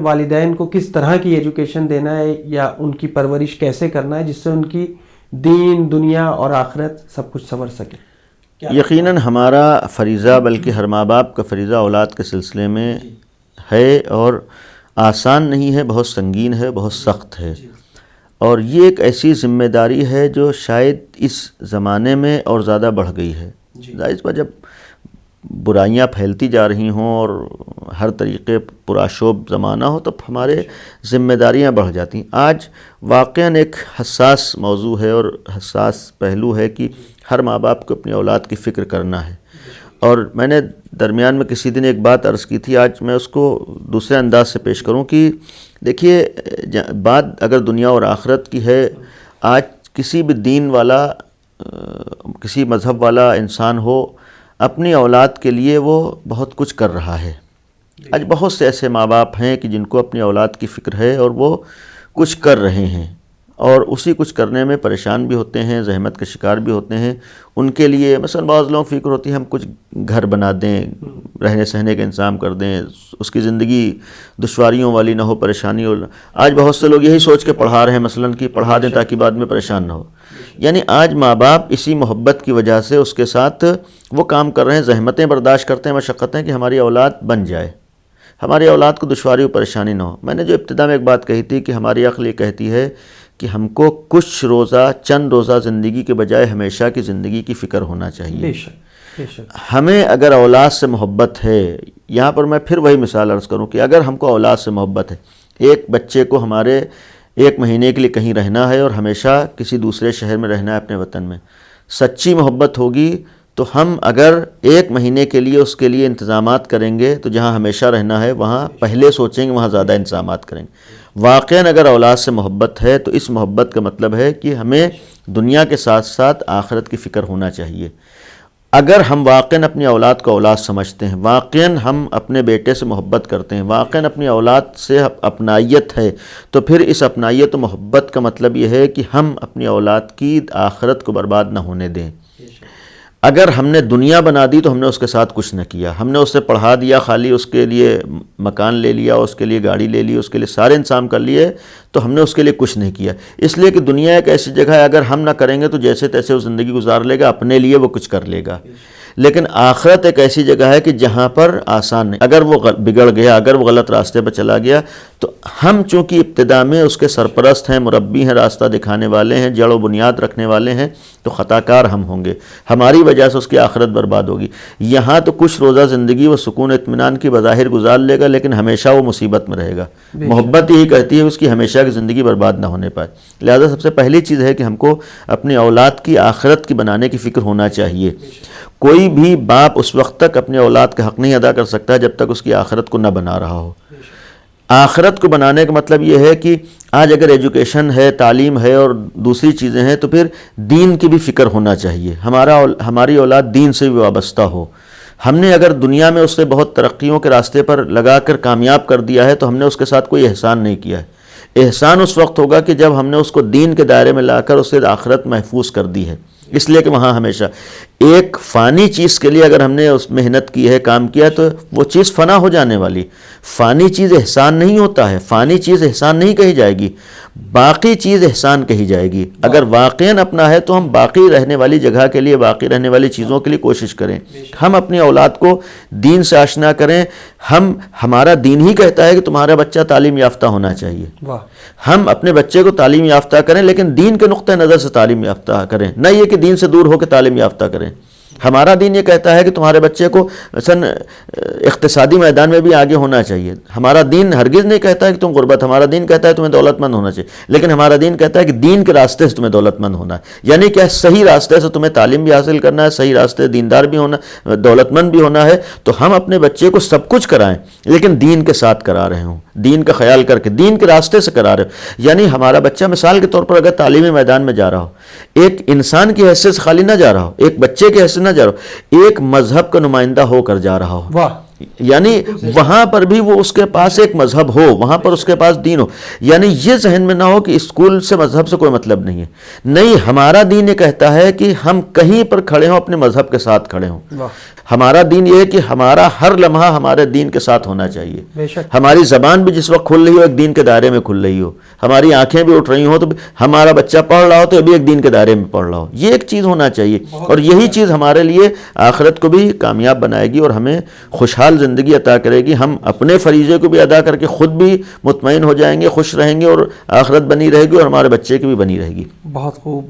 والدین کو کس طرح کی ایجوکیشن دینا ہے یا ان کی پرورش کیسے کرنا ہے جس سے ان کی دین دنیا اور آخرت سب کچھ سنور سکے؟ یقیناً ہمارا فریضہ، بلکہ ہر ماں باپ کا فریضہ اولاد کے سلسلے میں ہے، اور آسان نہیں ہے، بہت سنگین ہے، بہت سخت ہے، اور یہ ایک ایسی ذمہ داری ہے جو شاید اس زمانے میں اور زیادہ بڑھ گئی ہے۔ ظاہر بات جب برائیاں پھیلتی جا رہی ہوں اور ہر طریقے پرآشوب زمانہ ہو، تب ہمارے ذمہ داریاں بڑھ جاتی ہیں۔ آج واقعاً ایک حساس موضوع ہے اور حساس پہلو ہے کہ ہر ماں باپ کو اپنی اولاد کی فکر کرنا ہے، اور میں نے درمیان میں کسی دن ایک بات عرض کی تھی، آج میں اس کو دوسرے انداز سے پیش کروں کہ دیکھیے، بات اگر دنیا اور آخرت کی ہے، آج کسی بھی دین والا، کسی مذہب والا انسان ہو، اپنی اولاد کے لیے وہ بہت کچھ کر رہا ہے۔ آج بہت سے ایسے ماں باپ ہیں کہ جن کو اپنی اولاد کی فکر ہے اور وہ کچھ کر رہے ہیں، اور اسی کچھ کرنے میں پریشان بھی ہوتے ہیں، زحمت کا شکار بھی ہوتے ہیں۔ ان کے لیے مثلا بعض لوگوں کی فکر ہوتی ہے ہم کچھ گھر بنا دیں، رہنے سہنے کا انتظام کر دیں، اس کی زندگی دشواریوں والی نہ ہو، پریشانی ہو۔ آج بہت سے لوگ یہی سوچ کے پڑھا رہے ہیں مثلا کہ پڑھا دیں تاکہ بعد میں پریشان نہ ہو۔ یعنی آج ماں باپ اسی محبت کی وجہ سے اس کے ساتھ وہ کام کر رہے ہیں، زحمتیں برداشت کرتے ہیں، مشقتیں، کہ ہماری اولاد بن جائے، ہماری اولاد کو دشواری و پریشانی نہ ہو۔ میں نے جو ابتدا میں ایک بات کہی تھی کہ ہماری عقل یہ کہتی ہے کہ ہم کو کچھ روزہ، چند روزہ زندگی کے بجائے ہمیشہ کی زندگی کی فکر ہونا چاہیے۔ ہمیں اگر اولاد سے محبت ہے، یہاں پر میں پھر وہی مثال عرض کروں کہ اگر ہم کو اولاد سے محبت ہے، ایک بچے کو ہمارے 1 مہینے کے لیے کہیں رہنا ہے اور ہمیشہ کسی دوسرے شہر میں رہنا ہے اپنے وطن میں، سچی محبت ہوگی تو ہم اگر 1 مہینے کے لیے اس کے لیے انتظامات کریں گے تو جہاں ہمیشہ رہنا ہے وہاں پہلے سوچیں گے، وہاں زیادہ انتظامات کریں گے۔ واقعاً اگر اولاد سے محبت ہے تو اس محبت کا مطلب ہے کہ ہمیں دنیا کے ساتھ ساتھ آخرت کی فکر ہونا چاہیے۔ اگر ہم واقعاً اپنی اولاد کو اولاد سمجھتے ہیں، واقعاً ہم اپنے بیٹے سے محبت کرتے ہیں، واقعاً اپنی اولاد سے اپنائیت ہے، تو پھر اس اپنائیت و محبت کا مطلب یہ ہے کہ ہم اپنی اولاد کی آخرت کو برباد نہ ہونے دیں۔ اگر ہم نے دنیا بنا دی تو ہم نے اس کے ساتھ کچھ نہ کیا، ہم نے اسے پڑھا دیا، خالی اس کے لیے مکان لے لیا، اس کے لیے گاڑی لے لی، اس کے لیے سارے انتظام کر لیے، تو ہم نے اس کے لیے کچھ نہیں کیا۔ اس لیے کہ دنیا ایک ایسی جگہ ہے، اگر ہم نہ کریں گے تو جیسے تیسے وہ زندگی گزار لے گا، اپنے لیے وہ کچھ کر لے گا۔ لیکن آخرت ایک ایسی جگہ ہے کہ جہاں پر آسان نہیں، اگر وہ بگڑ گیا، اگر وہ غلط راستے پر چلا گیا، تو ہم چونکہ ابتدا میں اس کے سرپرست ہیں، مربی ہیں، راستہ دکھانے والے ہیں، جڑ و بنیاد رکھنے والے ہیں، تو خطا کار ہم ہوں گے، ہماری وجہ سے اس کی آخرت برباد ہوگی۔ یہاں تو کچھ روزہ زندگی وہ سکون اطمینان کی بظاہر گزار لے گا، لیکن ہمیشہ وہ مصیبت میں رہے گا۔ محبت یہی کہتی ہے اس کی ہمیشہ کی زندگی برباد نہ ہونے پائے۔ لہذا سب سے پہلی چیز ہے کہ ہم کو اپنی اولاد کی آخرت کی بنانے کی فکر ہونا چاہیے۔ کوئی بھی باپ اس وقت تک اپنے اولاد کا حق نہیں ادا کر سکتا جب تک اس کی آخرت کو نہ بنا رہا ہو۔ آخرت کو بنانے کا مطلب یہ ہے کہ آج اگر ایجوکیشن ہے، تعلیم ہے اور دوسری چیزیں ہیں، تو پھر دین کی بھی فکر ہونا چاہیے، ہماری اولاد دین سے بھی وابستہ ہو۔ ہم نے اگر دنیا میں اس سے بہت ترقیوں کے راستے پر لگا کر کامیاب کر دیا ہے تو ہم نے اس کے ساتھ کوئی احسان نہیں کیا ہے۔ احسان اس وقت ہوگا کہ جب ہم نے اس کو دین کے دائرے میں لا کر اس سے آخرت محفوظ کر دی ہے، اس لیے کہ وہاں ہمیشہ ایک فانی چیز کے لیے اگر ہم نے اس محنت کی ہے، کام کیا، تو وہ چیز فنا ہو جانے والی۔ فانی چیز احسان نہیں ہوتا ہے، فانی چیز احسان نہیں کہی جائے گی، باقی چیز احسان کہی جائے گی۔ اگر واقعاً اپنا ہے تو ہم باقی رہنے والی جگہ کے لیے، باقی رہنے والی چیزوں کے لیے کوشش کریں، ہم اپنی اولاد کو دین سے آشنا کریں۔ ہمارا دین ہی کہتا ہے کہ تمہارا بچہ تعلیم یافتہ ہونا چاہیے، ہم اپنے بچے کو تعلیم یافتہ کریں، لیکن دین کے نقطہ نظر سے تعلیم یافتہ کریں، نہ یہ کہ دین سے دور ہو کے تعلیم یافتہ کریں۔ ہمارا دین یہ کہتا ہے کہ تمہارے بچے کو مثلا اقتصادی میدان میں بھی آگے ہونا چاہیے۔ ہمارا دین ہرگز نہیں کہتا ہے کہ تم غربت، ہمارا دین کہتا ہے تمہیں دولت مند ہونا چاہیے، لیکن ہمارا دین کہتا ہے کہ دین کے راستے سے تمہیں دولت مند ہونا ہے، یعنی کہ صحیح راستے سے تمہیں تعلیم بھی حاصل کرنا ہے، صحیح راستے دیندار بھی ہونا، دولت مند بھی ہونا ہے۔ تو ہم اپنے بچے کو سب کچھ کرائیں، لیکن دین کے ساتھ کرا رہے ہوں، دین کا خیال کر کے، دین کے راستے سے کرا رہے ہو۔ یعنی ہمارا بچہ مثال کے طور پر اگر تعلیمی میدان میں جا رہا ہو، ایک انسان کی حیثیت سے خالی نہ جا رہا ہو، ایک بچے کی حیثیت نہ جا رہا ہو، ایک مذہب کا نمائندہ ہو کر جا رہا ہو، یعنی وہاں پر بھی وہ اس کے پاس ایک مذہب ہو، وہاں پر اس کے پاس دین ہو. یعنی یہ ذہن میں نہ ہو کہ اسکول سے مذہب سے کوئی مطلب نہیں ہے. نہیں، ہمارا دین یہ کہتا ہے کہ ہم کہیں پر کھڑے ہوں اپنے مذہب کے ساتھ کھڑے ہوں. ہمارا دین یہ ہے کہ ہمارا ہر لمحہ ہمارے دین کے ساتھ ہونا چاہیے. ہماری زبان بھی جس وقت کھل رہی ہو ایک دین کے دائرے میں کھل رہی ہو، ہماری آنکھیں بھی اٹھ رہی ہوں تو ہمارا بچہ پڑھ رہا ہو تو بھی ایک دین کے دائرے میں پڑھ رہا ہو. یہ ایک چیز ہونا چاہیے، اور یہی چیز ہمارے لیے آخرت کو بھی کامیاب بنائے گی اور ہمیں خوشحال زندگی عطا کرے گی. ہم اپنے فریضے کو بھی ادا کر کے خود بھی مطمئن ہو جائیں گے، خوش رہیں گے، اور آخرت بنی رہے گی اور ہمارے بچے کی بھی بنی رہے گی. بہت خوب.